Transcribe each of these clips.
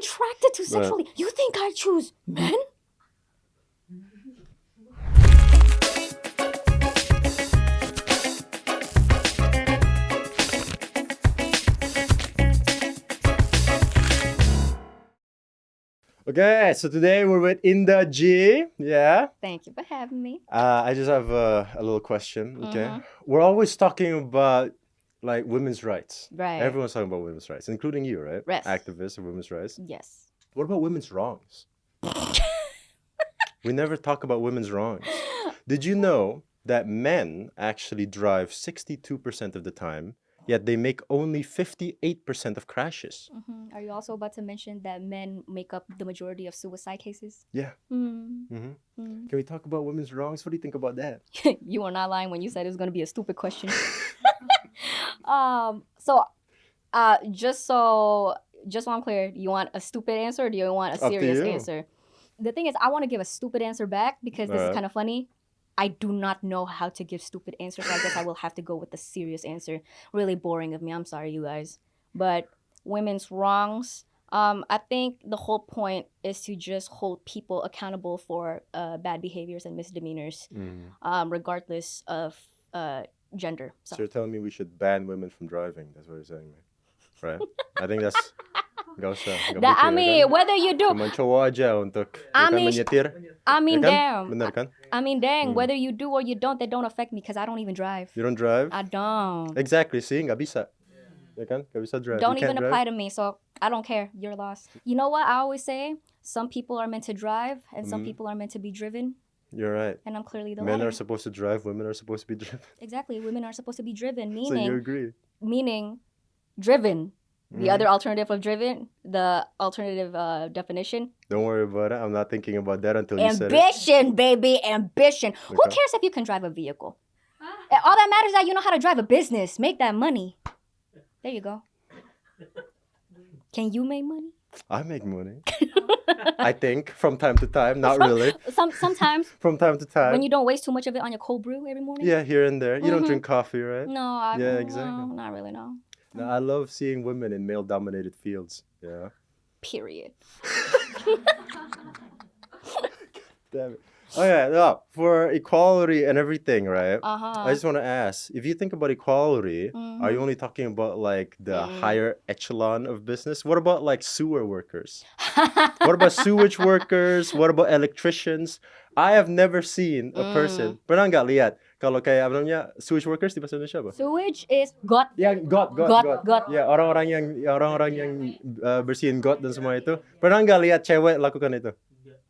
attracted to sexually. You think I choose men? Okay, so today we're with Inda G. Yeah. Thank you for having me. I just have a little question. Okay. We're always talking about like women's rights. Right. Everyone's talking about women's rights, including you, right? Yes. Activist of women's rights. Yes. What about women's wrongs? We never talk about women's wrongs. Did you know that men actually drive 62% of the time, yet they make only 58% of crashes? Are you also about to mention that men make up the majority of suicide cases? Yeah. Can we talk about women's wrongs? What do you think about that? You are not lying when you said it was going to be a stupid question. Just so I'm clear, you want a stupid answer or do you want a Up to serious you. answer? The thing is, I want to give a stupid answer back because this is Alright. kind of funny. I do not know how to give stupid answers, so I guess I will have to go with the serious answer. Really boring of me. I'm sorry, you guys. But women's wrongs, I think the whole point is to just hold people accountable for bad behaviors and misdemeanors, regardless of gender. So you're telling me we should ban women from driving? That's what you're saying, right? I think that's gak usah. Gak I butuh, mean, ya kan? whether you do, Cuman cowok aja untuk I ya kan, mean, menyetir. I mean, Ya kan? damn. Benar kan? I mean, dang, whether you do or you don't, that don't affect me because I don't even drive. You don't drive? I don't. Exactly, see? Nggak bisa. Ya kan? Nggak bisa drive. Don't You even can't apply drive. to me, so I don't care. You're lost. You know what I always say? Some people are meant to drive and some people are meant to be driven. You're right. And I'm clearly the Men latter. are supposed to drive, women are supposed to be driven. Exactly. Women are supposed to be driven, So you meaning agree? driven. The other alternative of driven, the alternative definition. Don't worry about it. I'm not thinking about that until you said it. Ambition, baby, ambition. Who Okay. cares if you can drive a vehicle? All that matters is that you know how to drive a business. Make that money. There you go. Can you make money? I make money. I think from time to time, not really. Sometimes From time to time. when you don't waste too much of it on your cold brew every morning. Yeah, here and there. You don't drink coffee, right? No, Yeah, no, exactly. not really, no. No, I love seeing women in male-dominated fields. Yeah. Period. Damn it. Oh yeah, no, for equality and everything, right? Uh-huh. I just want to ask, if you think about equality, are you only talking about like the higher echelon of business? What about like sewer workers? What about sewage workers? What about electricians? I have never seen a person. Pernah nggak lihat kalau kayak apa namanya sewage workers di bahasa Indonesia apa? Sewage is got. Yang got. Ya, orang-orang yang bersihin got dan semua itu. Pernah nggak lihat cewek lakukan itu?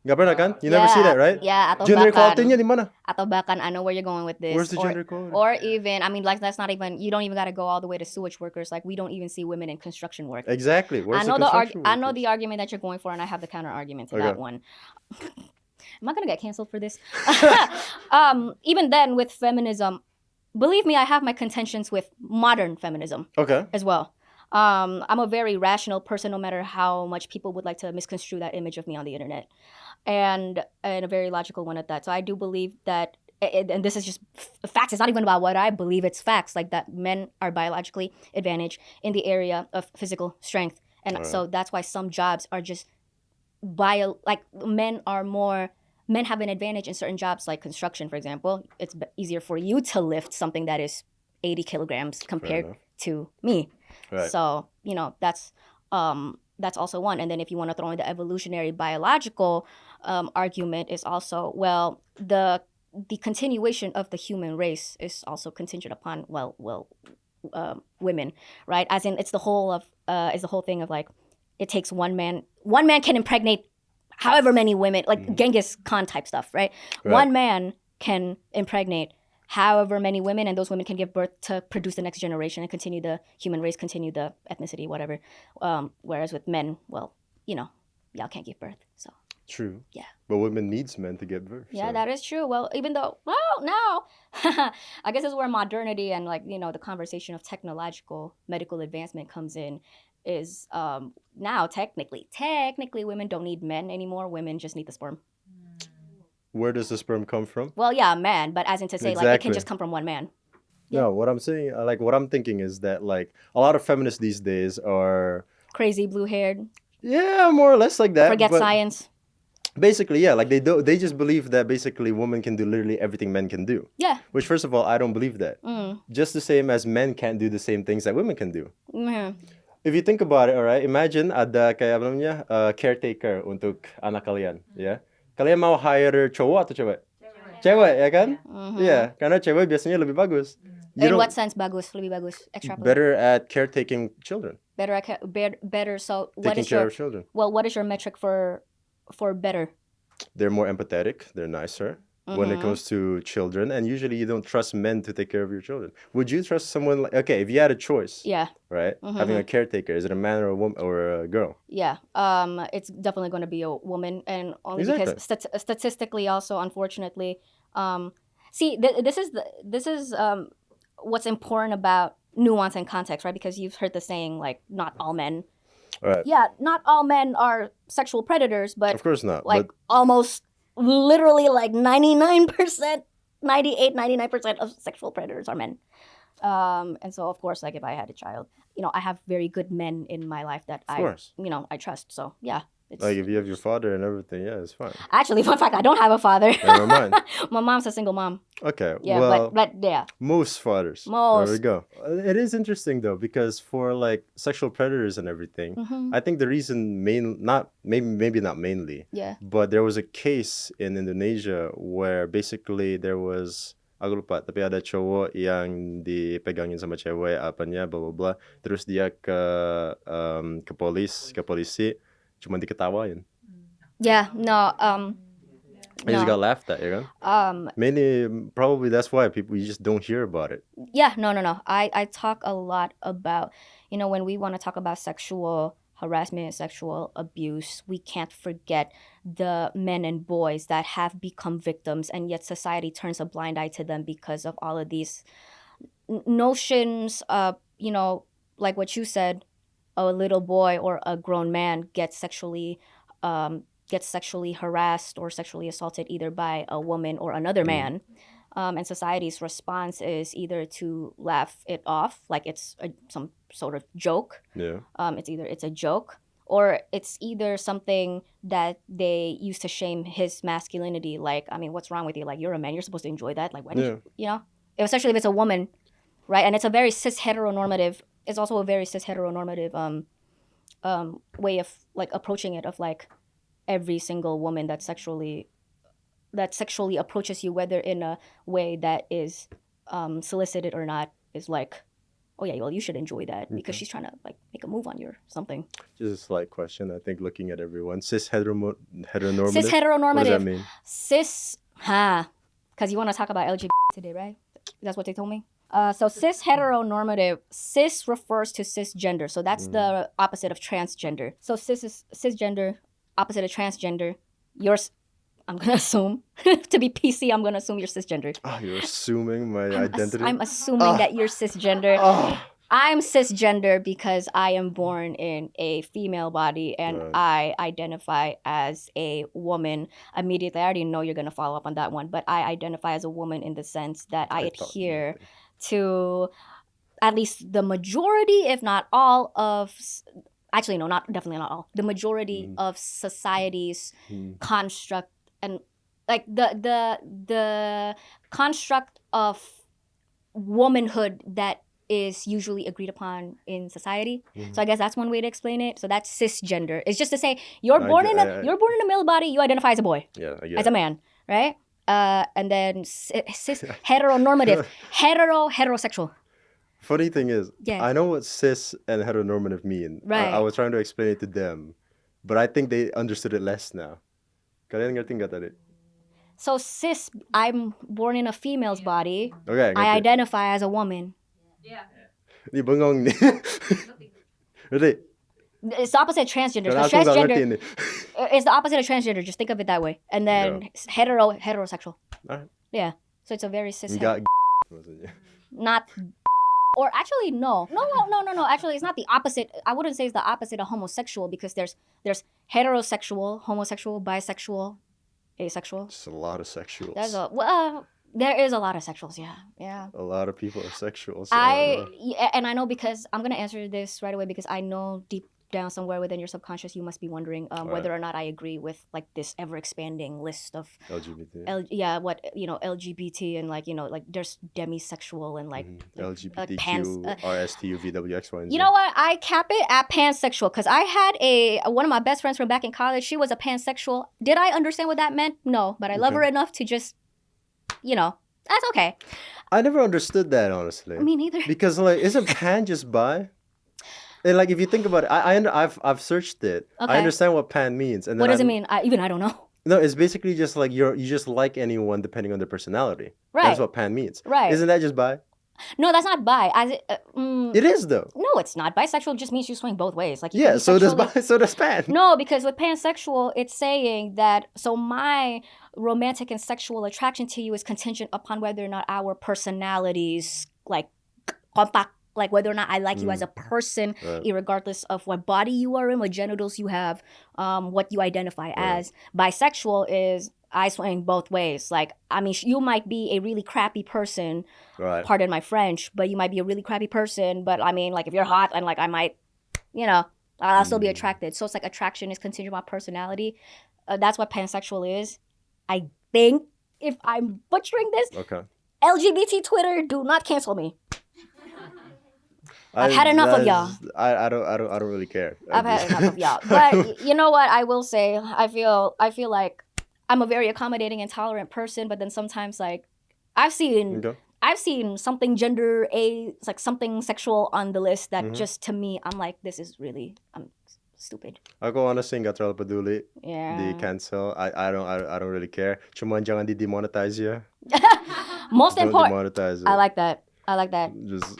Nggak pernah kan? You never see that, right? Yeah, atau Gender bahkan, equality-nya di mana? atau bahkan I know where you're going with this. Where's the gender equality? Or even, I mean, like that's not even. You don't even got to go all the way to sewage workers. Like we don't even see women in construction work. Exactly. Where's I know the the construction I know workers? the argument that you're going for, and I have the counter argument to that one. Am I gonna get canceled for this? Even then, with feminism, believe me, I have my contentions with modern feminism Okay. as well. I'm a very rational person, no matter how much people would like to misconstrue that image of me on the internet, and a very logical one at that. So I do believe that, and this is just facts. It's not even about what I believe. It's facts, like that men are biologically advantaged in the area of physical strength, and so that's why some jobs are just men have an advantage in certain jobs, like construction, for example. It's easier for you to lift something that is 80 kilograms compared to me. Right. So, you know, that's also one. And then if you want to throw in the evolutionary biological argument is also, well, the continuation of the human race is also contingent upon, women, right? As in, it's the whole thing of like, it takes one man can impregnate however many women, like Genghis Khan type stuff, right? One man can impregnate however many women, and those women can give birth to produce the next generation and continue the human race, continue the ethnicity, whatever. Whereas with men, well, you know, y'all can't give birth, so. True. Yeah. But women needs men to give birth. Yeah, so. that is true. Well, even though, now, I guess this is where modernity and like, you know, the conversation of technological medical advancement comes in. Is now technically women don't need men anymore. Women just need the sperm. Where does the sperm come from? Well, yeah, man, but as in to say, like, it can just come from one man. No, what I'm saying, like, what I'm thinking is that, like, a lot of feminists these days are crazy blue-haired. Yeah, more or less like that. Forget but science. basically, yeah, like they just believe that basically women can do literally everything men can do. Yeah. Which, first of all, I don't believe that. Just the same as men can't do the same things that women can do. Mhm. If you think about it, alright, imagine ada kayak apa namanya, caretaker untuk anak kalian, ya. Kalian mau hire cowok atau cewek? Cewek, ya kan? Iya, karena cewek biasanya lebih bagus. You In don't- what sense bagus? Lebih bagus. Extrapolate. better at caretaking children, Better. Better. So what taking is care your of children. what is your metric for better? They're more empathetic. They're nicer when it comes to children, and usually you don't trust men to take care of your children. Would you trust someone like, okay, if you had a choice, Yeah. right, having a caretaker, is it a man or a woman or a girl? Yeah. It's definitely going to be a woman, and only Exactly. because statistically, also unfortunately, see, this is what's important about nuance and context, right? Because you've heard the saying like, not all men. Right. Yeah, not all men are sexual predators, but Of course not. like but almost literally like 99%, 99% of sexual predators are men. And so of course, like if I had a child, I have very good men in my life that of course, I trust. So yeah, it's like if you have your father and everything, yeah, it's fine. actually, fun fact, I don't have a father. Never mind. My mom's a single mom. Okay. Yeah, well, but yeah. most fathers. There we Most. go. It is interesting though, because for like sexual predators and everything, I think the reason maybe not mainly, Yeah. but there was a case in Indonesia where basically there was, aku lupa, tapi ada cowok yang dipegangin sama cewek apanya bla bla bla, terus dia ke polisi cuma diketawain. Yeah. No. He just No. got laughed at, you know? Mainly, probably that's why you just don't hear about it. Yeah, no. I talk a lot about, when we want to talk about sexual harassment and sexual abuse, we can't forget the men and boys that have become victims, and yet society turns a blind eye to them because of all of these notions of, like what you said, a little boy or a grown man gets sexually harassed or sexually assaulted either by a woman or another man. And society's response is either to laugh it off, like it's some sort of joke. Yeah. It's a joke, or it's either something that they use to shame his masculinity. Like, I mean, what's wrong with you? Like, you're a man, you're supposed to enjoy that. Like, why did you? Especially if it's a woman, right? And it's a very cis heteronormative. It's also a very cis heteronormative way of like approaching it, of like every single woman that sexually approaches you, whether in a way that is solicited or not, is like, oh yeah, well, you should enjoy that because she's trying to like make a move on you or something. Just a slight question, I think, looking at everyone. Cis heteronormative? Cis heteronormative. What does that mean? Cis, because you want to talk about LGBT today, right? That's what they told me. So cis heteronormative, cis refers to cisgender. So that's the opposite of transgender. So cis is cisgender, opposite of transgender. Yours, I'm going to assume, to be PC, I'm going to assume you're cisgender. Oh, you're assuming my identity? I'm assuming that you're cisgender. I'm cisgender because I am born in a female body and Right. I identify as a woman. Immediately, I already know you're going to follow up on that one, but I identify as a woman in the sense that I thought adhere to at least the majority, if not all of, actually no, definitely not all, the majority of society's construct, and like the construct of womanhood that is usually agreed upon in society. So I guess that's one way to explain it. So that's cisgender. It's just to say you're born in a male body, you identify as a boy, Yeah, I get as a man, right? And then cis heteronormative, heterosexual. Funny thing is, Yeah. I know what cis and heteronormative mean. Right. I was trying to explain it to them, but I think they understood it less now. Kalian ngerti nggak tadi? So cis, I'm born in a female's body. Okay, I ngerti. identify as a woman. Ni bengong ni. Ngerti? It's the opposite of transgender. Karena So aku nggak ngerti transgender ini. is the opposite of transgender. Just think of it that way. And then heterosexual. Alright. Yeah. So it's a very cis. Nggak maksudnya. Not, or actually no. Actually, it's not the opposite. I wouldn't say it's the opposite of homosexual, because there's heterosexual, homosexual, bisexual, asexual. Just a lot of sexuals. There is a lot of sexuals. Yeah. A lot of people are sexual. So I don't know. And I know, because I'm gonna answer this right away, because I know down somewhere within your subconscious, you must be wondering whether or not I agree with like this ever expanding list of LGBT. what LGBT and like like there's demisexual and like LGBTQ, RSTU, VWXY, and Z. You know what? I cap it at pansexual because I had one of my best friends from back in college. She was a pansexual. Did I understand what that meant? No, but I love her enough to just, that's okay. I never understood that, honestly. Me neither. Because like, isn't pan just bi? And like, if you think about it, I've searched it. Okay. I understand what pan means. And then what does it mean? I don't know. No, it's basically just like you just like anyone depending on their personality. Right. That's what pan means. Right. Isn't that just bi? No, that's not bi. It is though. No, it's not. Bisexual just means you swing both ways. Like so does pan. No, because with pansexual, it's saying that my romantic and sexual attraction to you is contingent upon whether or not our personalities like compact. Like whether or not I like you as a person, irregardless of what body you are in, what genitals you have, what you identify as. Bisexual is I swing both ways. Like, I mean, you might be a really crappy person, pardon my French, but you might be a really crappy person. But I mean, like if you're hot and like I might, I'll still be attracted. So it's like attraction is contingent on personality. That's what pansexual is. I think, if I'm butchering this, LGBT Twitter, do not cancel me. I've had enough of y'all. I don't really care. I've had enough of y'all. But you know what? I will say, I feel like I'm a very accommodating and tolerant person. But then sometimes, like, I've seen something like something sexual on the list that just to me, I'm like, this is really stupid. Ako honestly nggak terlalu peduli. Yeah. Di cancel. I don't really care. Cuman jangan di demonetize ya. Most important. Demonetize it. I like that.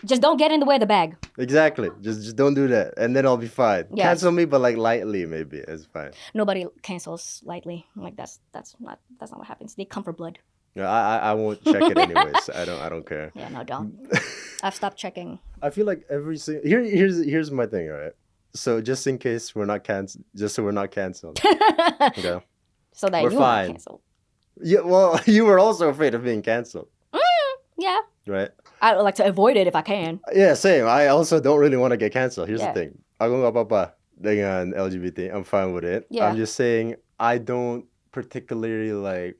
Just don't get in the way of the bag. Exactly. Just don't do that, and then I'll be fine. Yes. Cancel me, but like lightly, maybe it's fine. Nobody cancels lightly. Like that's not what happens. They come for blood. No, I won't check it anyways. I don't care. Yeah, no, don't. I've stopped checking. I feel like here's my thing, all right? So just in case we're not canceled, okay. So that we're fine. Not canceled. Yeah, well, you were also afraid of being canceled. Yeah. Right. I would like to avoid it if I can. Yeah, same. I also don't really want to get canceled. Here's the thing. Ako nggak apa-apa dengan LGBT. I'm fine with it. Yeah. I'm just saying I don't particularly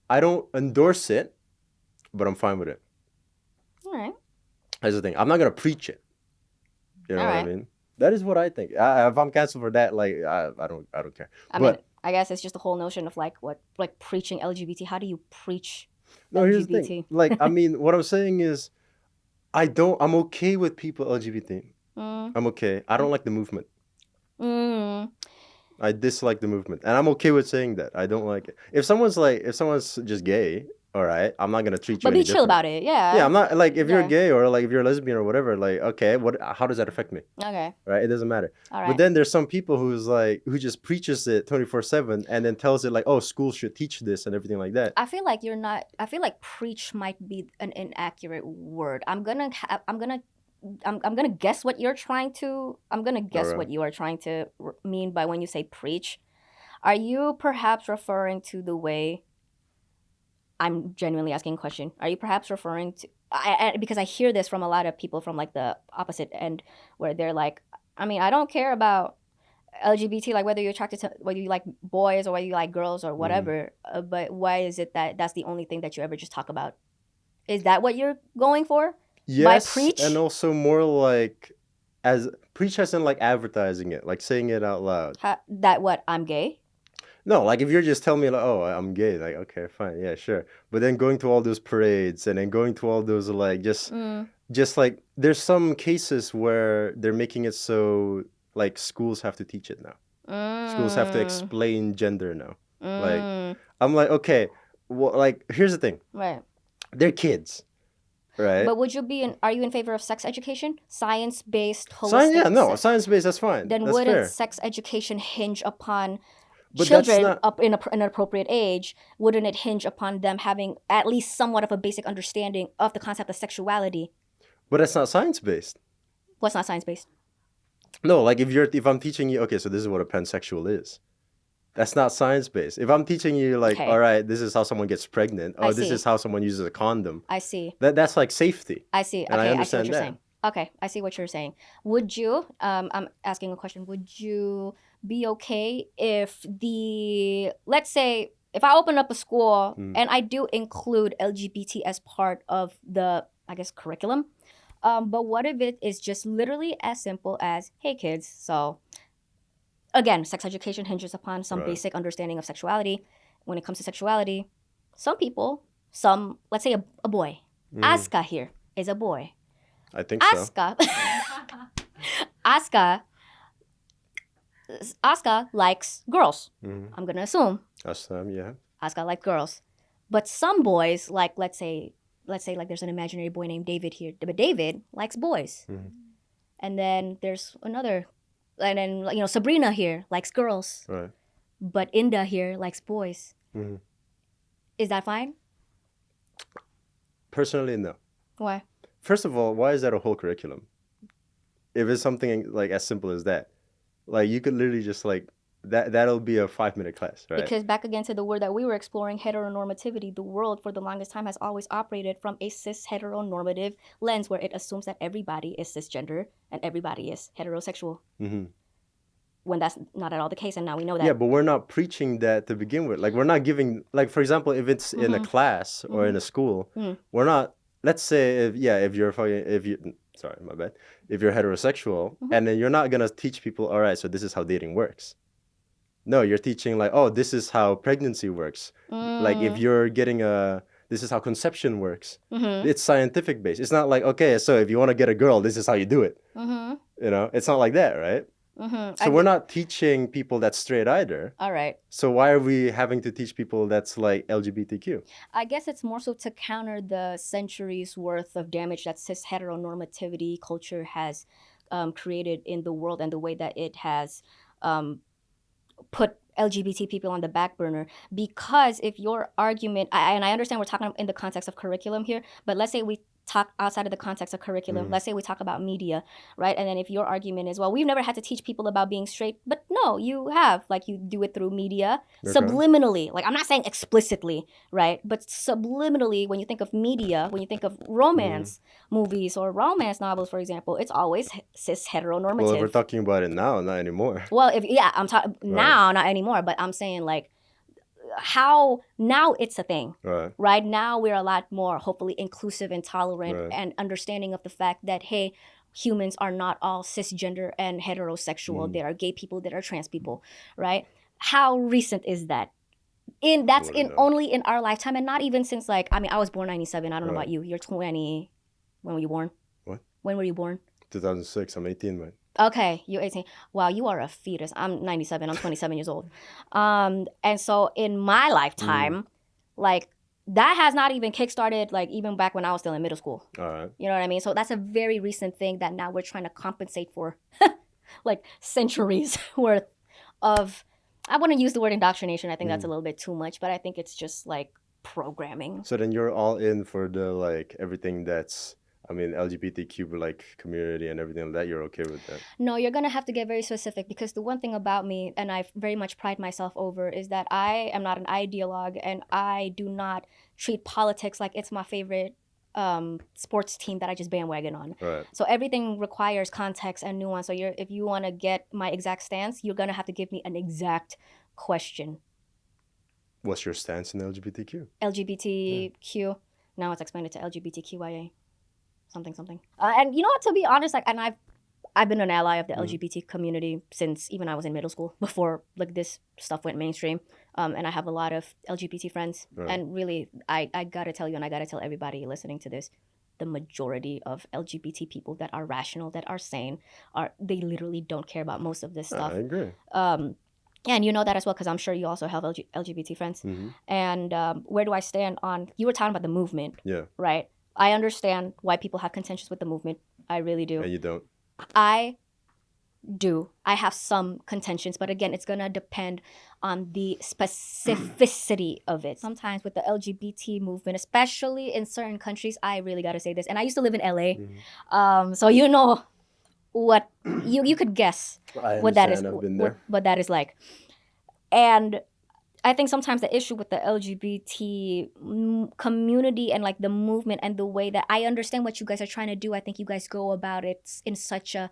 I don't endorse it, but I'm fine with it. All right. Here's the thing. I'm not gonna preach it. You know what I mean? That is what I think. If I'm canceled for that, like I don't care. I mean, I guess it's just the whole notion of like preaching LGBT. How do you preach? No, here's the thing. Like, I mean, what I'm saying is, I'm okay with people LGBT. I'm okay. I don't like the movement. I dislike the movement, and I'm okay with saying that. I don't like it. If someone's just gay, all right, I'm not gonna treat you. But be chill about it, yeah. Yeah, I'm not like if you're gay or like if you're a lesbian or whatever. Like, okay, how does that affect me? Okay. Right, it doesn't matter. All right. But then there's some people who just preaches it 24/7 and then tells it like, oh, school should teach this and everything like that. I feel like preach might be an inaccurate word. I'm gonna guess what you're trying to. What you are trying to mean by when you say preach. Are you perhaps referring to the way? I'm genuinely asking a question. Are you perhaps referring to? Because I hear this from a lot of people from like the opposite end, where they're like, I mean, I don't care about LGBT, like whether you're attracted to, whether you like boys or whether you like girls or whatever. But why is it that's the only thing that you ever just talk about? Is that what you're going for? Yes, by preach? And also more like as preach as in like advertising it, like saying it out loud. That what I'm gay? No, like if you're just telling me like, oh, I'm gay, like okay, fine, yeah, sure. But then going to all those parades and then going to all those like just like there's some cases where they're making it so like schools have to teach it now. Schools have to explain gender now. Like I'm like, okay, well, like here's the thing. Right. They're kids. Right. But are you in favor of sex education? Science-based, holistic? Science-based, that's fine. Then that's wouldn't fair. Sex education hinge upon but children up in an appropriate age? Wouldn't it hinge upon them having at least somewhat of a basic understanding of the concept of sexuality? But that's not science-based. What's not science-based? No, like if I'm teaching you, okay, so this is what a pansexual is. That's not science-based. If I'm teaching you, like, all right, this is how someone gets pregnant. Oh, this is how someone uses a condom. I see. That's like safety. I see. And okay, I understand I see what you're saying. Okay, I see what you're saying. Would you, I'm asking a question, would you be okay if let's say, if I open up a school and I do include LGBT as part of the, I guess, curriculum, but what if it is just literally as simple as, hey kids, so again, sex education hinges upon some Right. basic understanding of sexuality. When it comes to sexuality, some people, let's say a boy, Asuka here is a boy. I think so. Asuka likes girls. Mhm. I'm gonna assume That's yeah. Asuka likes girls, but some boys, like let's say like there's an imaginary boy named David here, but David likes boys. Mhm. And then there's another, and then Sabrina here likes girls, Right. but Inda here likes boys. Mhm. Is that fine? Personally, no. Why? First of all, why is that a whole curriculum? If it's something like as simple as that, like you could literally just like that'll be a 5-minute class, right? Because back again to the word that we were exploring, heteronormativity, the world for the longest time has always operated from a cis heteronormative lens where it assumes that everybody is cisgender and everybody is heterosexual. Mm-hmm. When that's not at all the case, and now we know that. Yeah, but we're not preaching that to begin with. Like we're not giving, like for example, if it's in a class or in a school, we're not. Let's say if you're sorry, my bad. If you're heterosexual, and then you're not gonna teach people, all right, so this is how dating works. No, you're teaching like, oh, this is how pregnancy works. Like if you're getting this is how conception works. It's scientific based. It's not like, okay, so if you want to get a girl, this is how you do it. You know, it's not like that, right? So we're not teaching people that's straight either. All right. So why are we having to teach people that's like LGBTQ? I guess it's more so to counter the centuries worth of damage that cis heteronormativity culture has created in the world, and the way that it has put LGBT people on the back burner. Because if your argument, and I understand we're talking in the context of curriculum here, but let's say we talk outside of the context of curriculum. Let's say we talk about media, right? And then if your argument is, well, we've never had to teach people about being straight, but no, you have. Like you do it through media, subliminally. Like I'm not saying explicitly, right? But subliminally, when you think of media, when you think of romance movies or romance novels, for example, it's always cis heteronormative. Well, if we're talking about it now, not anymore. Well, I'm talking now, not anymore, but I'm saying like, how now it's a thing, right? Now we're a lot more hopefully inclusive and tolerant and understanding of the fact that, hey, humans are not all cisgender and heterosexual. There are gay people, there are trans people, right? How recent is that? Only in our lifetime, and not even since like, I mean, I was born 97. I don't know about you. You're 20. When were you born? What? When were you born? 2006. I'm 18, man. Okay, you're 18. Wow, you are a fetus. I'm 97. I'm 27 years old. And so in my lifetime, like that has not even kickstarted, like even back when I was still in middle school. All right. You know what I mean? So that's a very recent thing that now we're trying to compensate for, like centuries worth of. I wouldn't use the word indoctrination. I think that's a little bit too much, but I think it's just like programming. So then you're all in for the like everything that's, I mean, LGBTQ like community and everything like that. You're okay with that? No, you're gonna have to get very specific, because the one thing about me, and I very much pride myself over, is that I am not an ideologue, and I do not treat politics like it's my favorite sports team that I just bandwagon on. Right. So everything requires context and nuance. So if you want to get my exact stance, you're gonna have to give me an exact question. What's your stance in LGBTQ? LGBTQ. Now let's explain it to LGBTQIA. Something. And you know what, to be honest, like, and I've been an ally of the LGBT community since even I was in middle school, before like this stuff went mainstream. And I have a lot of LGBT friends. And really, I gotta tell you, and I gotta tell everybody listening to this, the majority of LGBT people that are rational, that are sane, they literally don't care about most of this stuff. I agree. And you know that as well, because I'm sure you also have LGBT friends. And where do I stand on, you were talking about the movement, right? I understand why people have contentions with the movement. I really do. And you don't? I do. I have some contentions, but again, it's going to depend on the specificity of it. Sometimes with the LGBT movement, especially in certain countries, I really got to say this. And I used to live in LA. So you know what, you could guess what that is. I've been there. What that is like. And I think sometimes the issue with the LGBT community and like the movement and the way that I understand what you guys are trying to do, I think you guys go about it in such a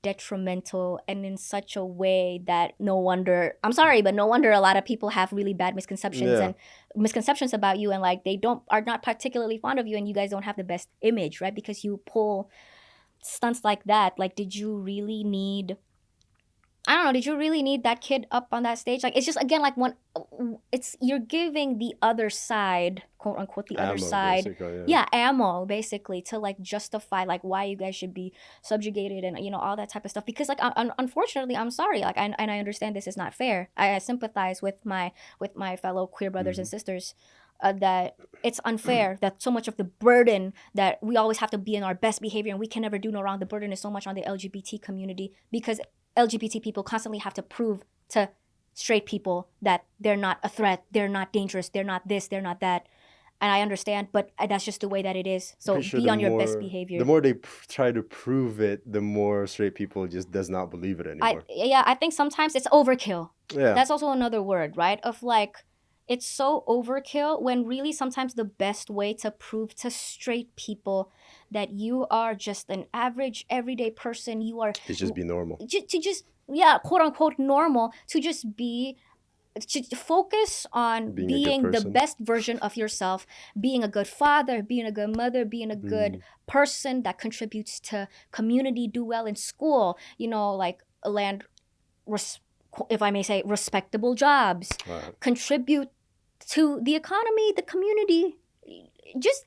detrimental and in such a way that no wonder, I'm sorry, but no wonder a lot of people have really bad misconceptions Yeah. and misconceptions about you, and like they are not particularly fond of you, and you guys don't have the best image, right? Because you pull stunts like that. Like, did you really need, I don't know, did you really need that kid up on that stage? Like, it's just, again, like you're giving the other side, quote unquote, the other Ammo, side, basically, yeah, ammo, basically, to like justify like why you guys should be subjugated and, you know, all that type of stuff. Because like, unfortunately, I'm sorry, like, and I understand this is not fair. I sympathize with my fellow queer brothers and sisters. That it's unfair that so much of the burden that we always have to be in our best behavior and we can never do no wrong, the burden is so much on the LGBT community, because LGBT people constantly have to prove to straight people that they're not a threat, they're not dangerous, they're not this, they're not that. And I understand, but that's just the way that it is. So Pretty sure be the on your best more- behavior. The more they try to prove it, the more straight people just does not believe it anymore. I think sometimes it's overkill. Yeah. That's also another word, right? Of like, it's so overkill when really sometimes the best way to prove to straight people that you are just an average everyday person, you are It's just be normal. to just, yeah, quote unquote normal, to just be, to focus on Being a good being the person. best version of yourself, being a good father, being a good mother, being a good person that contributes to community, do well in school, you know, like land, if I may say, respectable jobs, Right. contribute to the economy, the community, just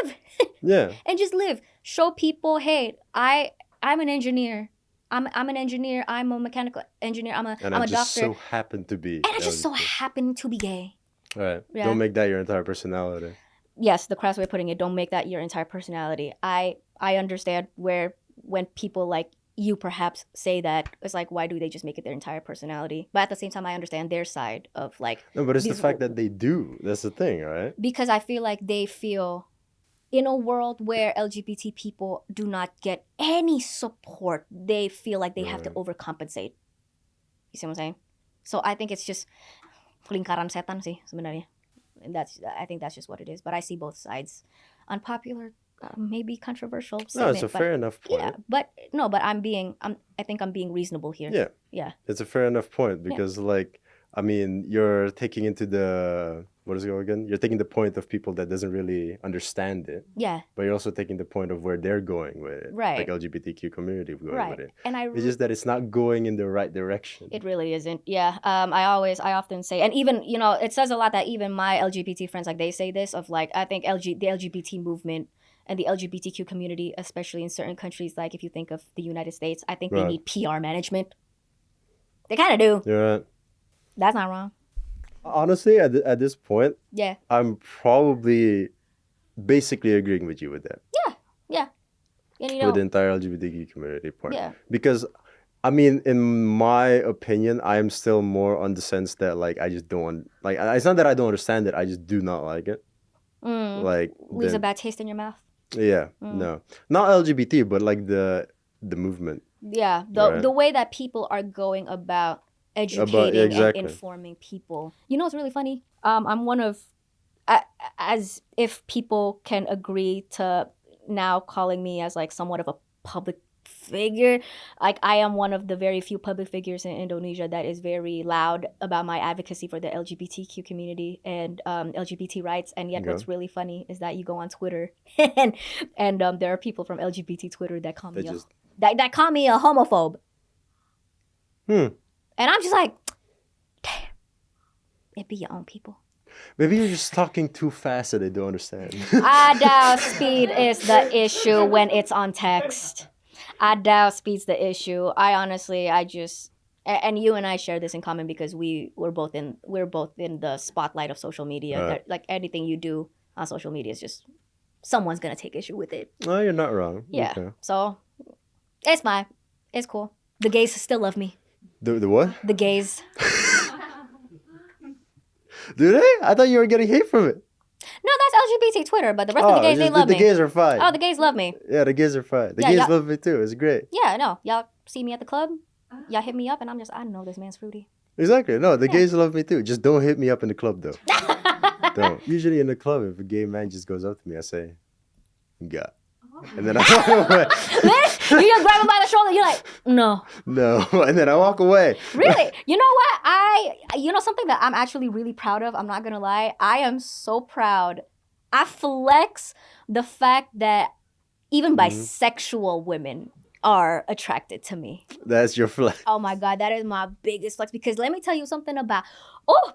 live. Yeah. And just live. Show people, hey, I'm an engineer. I'm an engineer. I'm a mechanical engineer. I'm And a I just doctor. so happen to be. And I just so LGBT. happen to be gay. Right. Yeah. Don't make that your entire personality. Yes, the crass way of putting it, don't make that your entire personality. I understand when people like you perhaps say that, it's like, why do they just make it their entire personality? But at the same time, I understand their side of like, No, but it's the these- fact that they do. That's the thing, right? because I feel like they feel in a world where LGBT people do not get any support, they feel like they have to Right. overcompensate. You see what I'm saying? So I think it's just lingkaran setan sih sebenarnya. And I think that's just what it is. But I see both sides. Unpopular, maybe controversial No, statement, it's a but fair enough point. yeah, but no, but I think I'm being reasonable here. Yeah. Yeah. It's a fair enough point because, like, I mean, you're taking into the, what is it called again? You're taking the point of people that doesn't really understand it, Yeah, but you're also taking the point of where they're going with it. Right. Like LGBTQ community going right. with it. And It's just that it's not going in the right direction. it really isn't. Yeah. I often say, and even, you know, it says a lot that even my LGBT friends, like, they say this of like, I think the LGBT movement and the LGBTQ community, especially in certain countries, like if you think of the United States, I think they Right. need PR management. They kind of do. You're right. That's not wrong. Honestly, at this point, Yeah. I'm probably basically agreeing with you with that. And you With know, the entire LGBTQ community part. yeah. Because, I mean, in my opinion, I'm still more on the sense that, like, I just don't, like, it's not that I don't understand it, I just do not like it. Like, Leaves the- a bad taste in your mouth. yeah, no. Not LGBT, but like the movement. Yeah, Right. the way that people are going about educating exactly. and informing people. You know what's really funny? I'm one of, as if people can agree to now calling me as like somewhat of a public figure. Like, I am one of the very few public figures in Indonesia that is very loud about my advocacy for the LGBTQ community and LGBT rights. And yet, Okay. what's really funny is that you go on Twitter and there are people from LGBT Twitter that call They me just, that call me a homophobe. hmm. And I'm just like, damn, it be your own people. Maybe you're just talking too fast that they don't understand. I doubt speed is the issue when it's on text. I doubt speed's the issue. I just, and you and I share this in common because we're both in the spotlight of social media. Right. That, like, anything you do on social media is just, someone's gonna take issue with it. No, you're not wrong. Yeah. Okay. So it's fine. It's cool. The gays still love me. The what? The gays. Do they? I thought you were getting hate from it. No, that's LGBT Twitter, but the rest of the gays, they just love the me. gays are fine. Oh, the gays love me. Yeah, the gays are fine. The Yeah, gays yeah. love me too. It's great. Yeah, no. Y'all see me at the club, y'all hit me up, and I'm just, I know this man's fruity. Exactly. No, the gays love me too. Just don't hit me up in the club though. Don't. Usually in the club, if a gay man just goes up to me, I say, "Yeah," and then I walk away. You just grab him by the shoulder. You're like, no. No, and then I walk away. Really? You know what? You know something that I'm actually really proud of? I'm not gonna lie. I am so proud. I flex the fact that even bisexual women are attracted to me. That's your flex. Oh my God, that is my biggest flex. Because let me tell you something about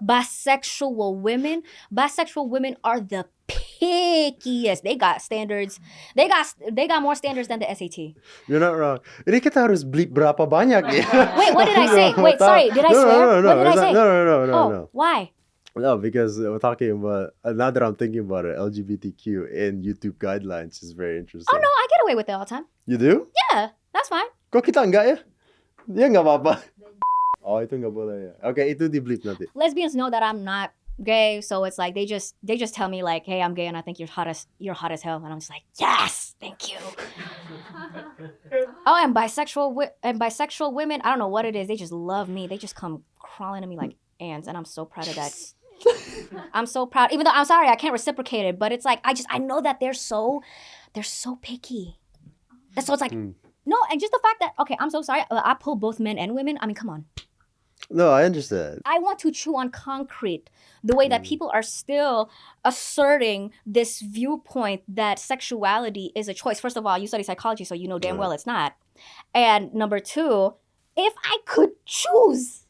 bisexual women. Bisexual women are the pickiest. They got standards. They got more standards than the SAT. You're not wrong. Ini kita harus bleep berapa banyak ya? Wait, what did I say? Wait, sorry. Did I swear? No. What did I say? No. Why? No, because we're talking about, now that I'm thinking about it, LGBTQ in YouTube guidelines is very interesting. Oh no, I get away with it all the time. You do? Yeah, that's fine. Kok kita enggak ya? Dia enggak apa-apa. Oh, itu enggak boleh ya. Okay, itu di bleep nanti. Lesbians know that I'm not gay, so it's like they just tell me like, hey, I'm gay and I think you're hot as hell, and I'm just like, yes, thank you. Oh, and bisexual women, I don't know what it is, they just love me. They just come crawling to me like ants, and I'm so proud of that. I'm so proud, even though I'm sorry I can't reciprocate it, but it's like I know that they're so picky. And so it's like no, and just the fact that, okay, I'm so sorry, I pull both men and women. I mean, come on. No, I understand. I want to chew on concrete the way that people are still asserting this viewpoint that sexuality is a choice. First of all, you study psychology, so you know damn well it's not. And number two, if I could choose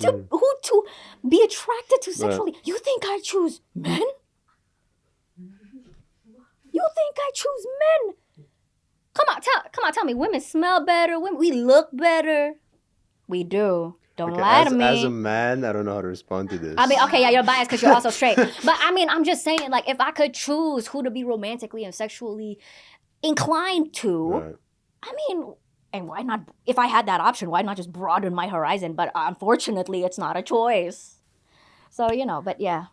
who to be attracted to sexually, you think I choose men? You think I choose men? Come on, tell me. Women smell better. We look better. We do. Don't lie to me. As a man, I don't know how to respond to this. I mean, okay, yeah, you're biased because you're also straight. But I mean, I'm just saying, like, if I could choose who to be romantically and sexually inclined to, Right. I mean, and why not? If I had that option, why not just broaden my horizon? But unfortunately, it's not a choice. So, but yeah,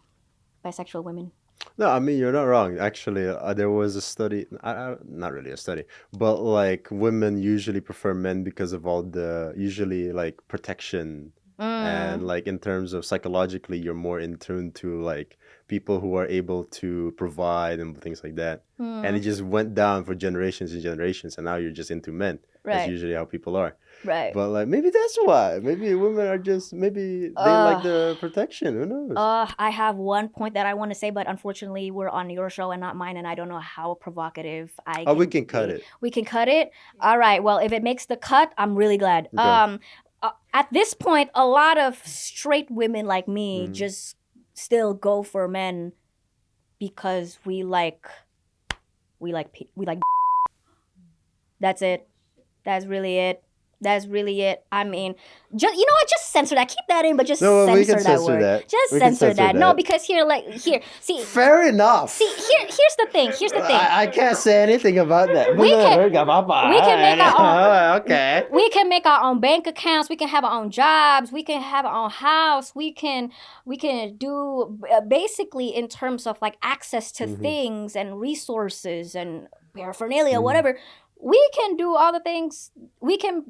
bisexual women. No, I mean, you're not wrong. Actually, there was a study, not really a study, but like women usually prefer men because of all the, usually like protection. And like in terms of psychologically, you're more in tune to like people who are able to provide and things like that. And it just went down for generations and generations, and now you're just into men. That's Right. usually how people are. Right. But like maybe that's why. Maybe women are just, maybe they like the protection. Who knows? I have one point that I want to say, but unfortunately, we're on your show and not mine, and I don't know how provocative I Oh, we can can cut be. it. We can cut it? All right. Well, if it makes the cut, I'm really glad. Okay. At this point, a lot of straight women like me just still go for men because we like That's it. That's really it. That's really it. I mean, just just censor that. Keep that in, but just No, we censor can that censor word. that. Just We can censor censor that. No, that. because here. See, Fair enough. here's the thing. Here's the thing. I can't say anything about that. We can- Nggak apa-apa. we can make our Okay. We can make our own bank accounts. We can have our own jobs. We can have our own house. We can do basically in terms of like access to things and resources and paraphernalia, whatever. We can do all the things. We can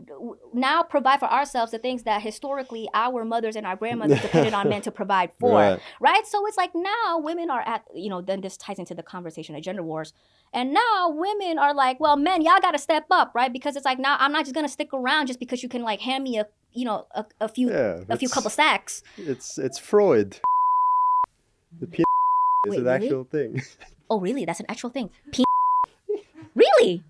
now provide for ourselves the things that historically our mothers and our grandmothers depended on men to provide for. Right? So it's like now women are at, then this ties into the conversation of gender wars. And now women are like, well, men, y'all got to step up, right? Because it's like, now I'm not just going to stick around just because you can like hand me a few couple stacks. It's Freud. The penis is Wait, an really? actual thing. Oh, really? That's an actual thing. Really?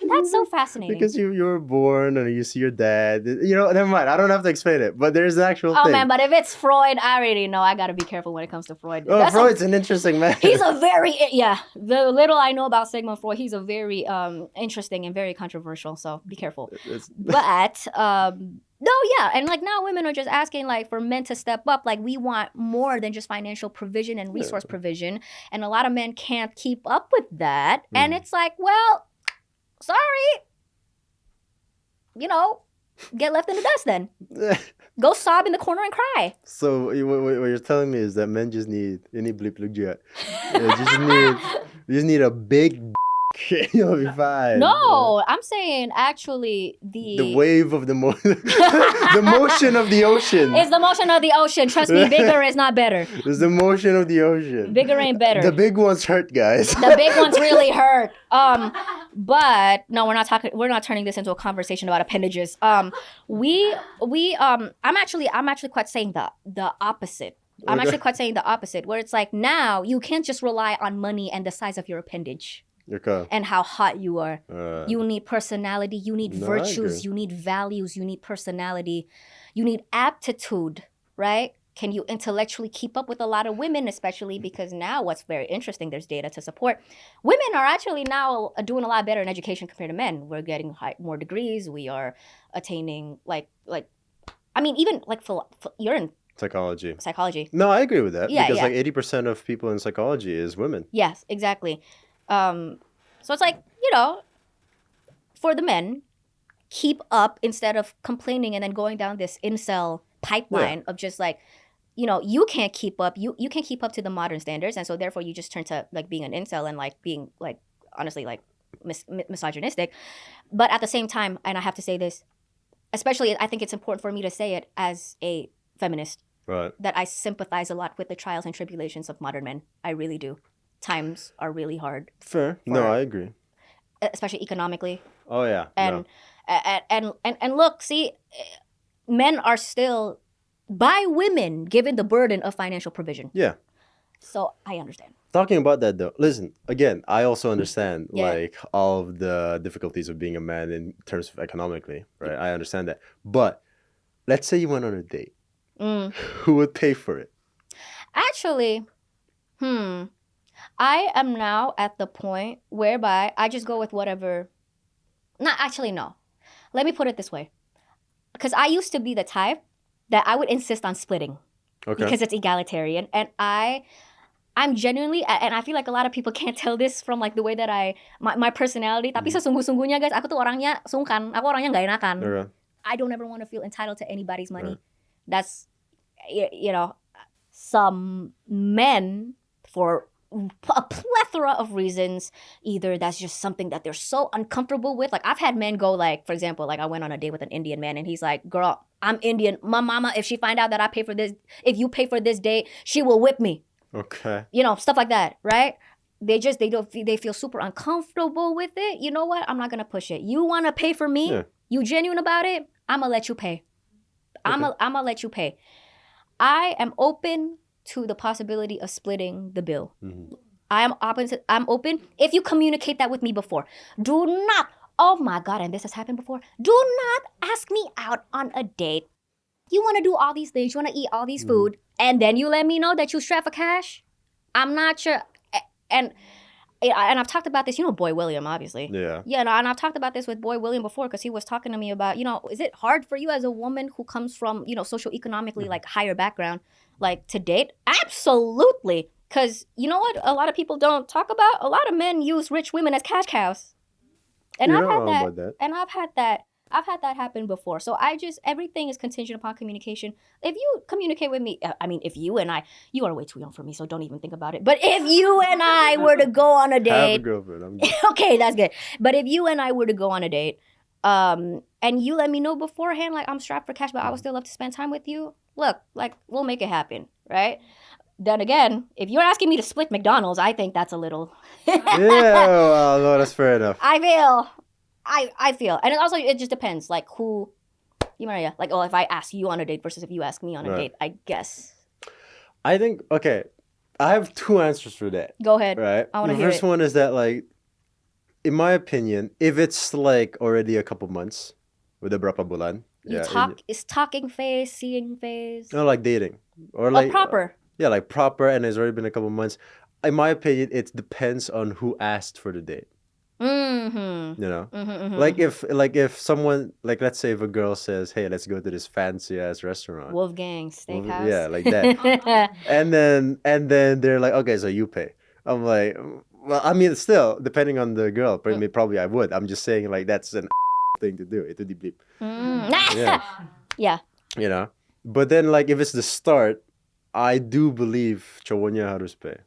That's so fascinating. Because you were born and you see your dad. Never mind. I don't have to explain it. But there's an actual Oh thing. man, but if it's Freud, I already know I gotta be careful when it comes to Freud. Oh, That's Freud's an interesting man. he's a very the little I know about Sigmund Freud, he's a very interesting and very controversial. So be careful. But no, yeah, and like now women are just asking like for men to step up. Like we want more than just financial provision and resource provision, and a lot of men can't keep up with that. And it's like, well, sorry, get left in the dust then. Go sob in the corner and cry. So what you're telling me is that men just need, ini blip lug juga. You just need a big You'll be fine. No, I'm saying actually The wave of the the motion of the ocean. It's the motion of the ocean. Trust me, bigger is not better. It's the motion of the ocean. Bigger ain't better. The big ones hurt, guys. The big ones really hurt. But no, we're not turning this into a conversation about appendages. I'm actually quite saying the opposite. I'm actually quite saying the opposite, where it's like now you can't just rely on money and the size of your appendage. Okay. And how hot you are. You need personality, you need No, I virtues, agree. you need values, you need personality, you need aptitude, right? Can you intellectually keep up with a lot of women, especially because now what's very interesting, there's data to support. Women are actually now doing a lot better in education compared to men. We're getting more degrees. We are attaining even you're in Psychology. psychology. No, I agree with that. Yeah, because yeah. like 80% of people in psychology is women. Yes, exactly. So it's like, for the men, keep up instead of complaining and then going down this incel pipeline of just like, you can't keep up. You can't keep up to the modern standards. And so therefore you just turn to like being an incel and like being like, honestly, like misogynistic. But at the same time, and I have to say this, especially I think it's important for me to say it as a feminist, Right. that I sympathize a lot with the trials and tribulations of modern men. I really do. Times are really hard, Fair. No, I agree. especially economically. Oh yeah. And and look, see, men are still by women given the burden of financial provision. Yeah. So I understand. Talking about that though, listen, again, I also understand Yeah. like all of the difficulties of being a man in terms of economically, right? I understand that. But let's say you went on a date. Mm. Who would pay for it? Actually, I am now at the point whereby I just go with whatever. Not actually, no. Let me put it this way. Because I used to be the type that I would insist on splitting Okay. because it's egalitarian. And I'm genuinely, and I feel like a lot of people can't tell this from like the way that my personality. Tapi sesungguh-sungguhnya guys, aku tuh orangnya sungkan. Aku orangnya nggak enakan. Okay. I don't ever want to feel entitled to anybody's money. Right. That's, some men, for a plethora of reasons, either that's just something that they're so uncomfortable with. Like I've had men go like, for example, like I went on a date with an Indian man and he's like, girl, I'm Indian. My mama, if she find out that I pay for this, if you pay for this date, she will whip me. Okay. Stuff like that, right? They feel super uncomfortable with it. You know what? I'm not gonna push it. You wanna pay for me? Yeah. You genuine about it? I'ma let you pay. I'ma let you pay. I am open to the possibility of splitting the bill. Mhm. I'm open if you communicate that with me before. Do not, oh my God, and this has happened before. Do not ask me out on a date. You want to do all these things, you want to eat all these food, and then you let me know that you strapped for cash? I'm not sure. And I've talked about this, Boy William, obviously. Yeah. Yeah, and I've talked about this with Boy William before because he was talking to me about, is it hard for you as a woman who comes from, socioeconomically like higher background, like to date? Absolutely. Because you know what a lot of people don't talk about? A lot of men use rich women as cash cows. And You're I've not had wrong that. about that. And I've had that happen before. So everything is contingent upon communication. If you communicate with me, if you and I, you are way too young for me, so don't even think about it. But if you and I were to go on a I have a date, girlfriend. I'm good. okay, that's good. But if you and I were to go on a date, and you let me know beforehand, like I'm strapped for cash, but I would still love to spend time with you, look, like we'll make it happen, right? Then again, if you're asking me to split McDonald's, I think that's a little. Yeah, well, no, that's fair enough. I feel, and it just depends, like who, like, if I ask you on a date versus if you ask me on a Right. date, I guess. I think, okay, I have two answers for that, Go ahead. right? I wanna The hear first it. one is that, like, in my opinion, if it's like already a couple months with a berapa bulan, Is talking phase, seeing phase, no, like dating or like proper. yeah, like proper, and it's already been a couple months. In my opinion, it depends on who asked for the date. Mm-hmm. Like if someone, like, let's say if a girl says, "Hey, let's go to this fancy ass restaurant." Wolfgang Steakhouse. Yeah, like that. and then they're like, "Okay, so you pay." I'm like, well, I mean, still depending on the girl, probably I would. I'm just saying, like, that's an thing to do. Itu di bleep. Yeah. Yeah. But then, like, if it's the start, I do believe cowoknya harus pay.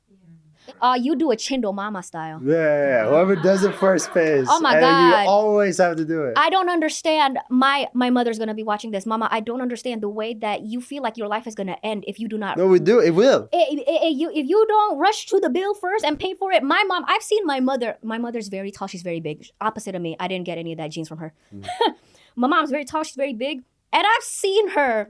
You do a chindo mama style. Yeah, whoever does it first pays. Oh my and God. you always have to do it. I don't understand. My mother's gonna be watching this. Mama, I don't understand the way that you feel like your life is gonna end if you do not. No, we do. It will. If you don't rush to the bill first and pay for it. My mom, I've seen my mother. My mother's very tall. She's very big. Opposite of me. I didn't get any of that genes from her. My mom's very tall. She's very big, and I've seen her.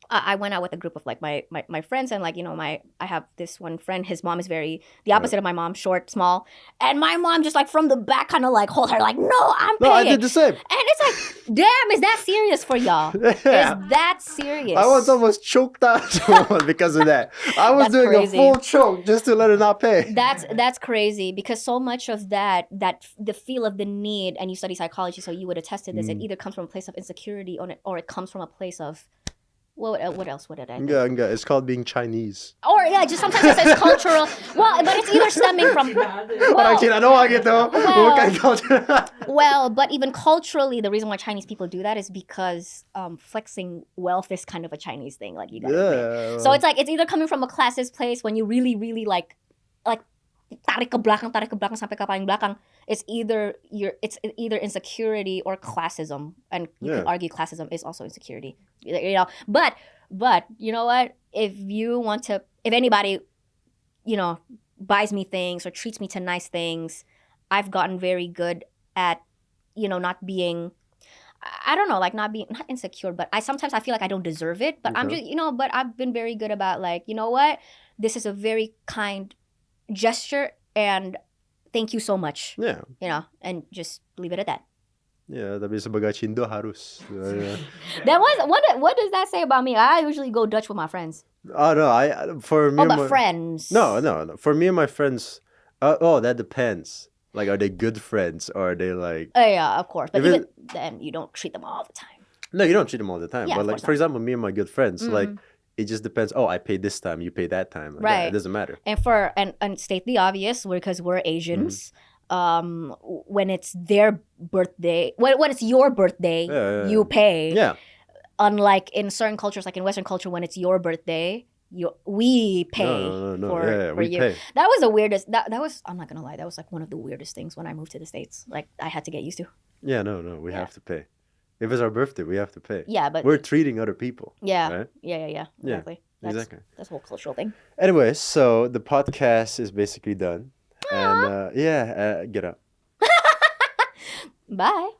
I went out with a group of like my friends, and like, you know, I have this one friend, his mom is the opposite of my mom, short, small, and my mom just like from the back kind of like hold her like, no, I'm paying. No, I did the same. And it's like, damn, is that serious for y'all? Yeah. Is that serious? I was almost choked out because of that. I was That's doing crazy. a full choke just to let her not pay. That's crazy, because so much of that the feel of the need, and you study psychology, so you would attest to this. It either comes from a place of insecurity or it comes from a place of what else? What did I think? Yeah, it's called being Chinese. Or yeah, just sometimes it's cultural. Well, but it's either stemming from Parang kinano gitu. Bukan culture. well, but even culturally, the reason why Chinese people do that is because flexing wealth is kind of a Chinese thing. Like you got Yeah. So it's like it's either coming from a classist place when you really, really like tarik ke belakang sampai ke paling belakang. It's either insecurity or classism, and you can argue classism is also insecurity. You know, but you know what? If anybody, you know, buys me things or treats me to nice things, I've gotten very good at, you know, not being, I don't know, like not insecure, but sometimes I feel like I don't deserve it, but I'm just, you know, but I've been very good about like, you know what? This is a very kind gesture and thank you so much. Yeah. You know, and just leave it at that. Yeah, tapi sebagai Cindo harus. That was what does that say about me? I usually go Dutch with my friends. Oh no, for me. But friends. No. For me and my friends, that depends. Like, are they good friends or are they like? Yeah, of course. But even then, you don't treat them all the time. No, you don't treat them all the time. Yeah, but of like, course for example, me and my good friends, like, Mm. it just depends. Oh, I pay this time, you pay that time. Like, Right. yeah, it doesn't matter. And state the obvious, because we're Asians. When it's their birthday, when it's your birthday, Yeah. you pay. Yeah. Unlike in certain cultures, like in Western culture, when it's your birthday, we pay No. for we you. pay. That was the weirdest. That was, I'm not gonna lie, that was like one of the weirdest things when I moved to the States. Like I had to get used to. Yeah, no, we have to pay. If it's our birthday, we have to pay. Yeah, but We're treating other people. yeah, Right? yeah, exactly. Exactly. That's a whole cultural thing. Anyways, so the podcast is basically done. And get up. Bye.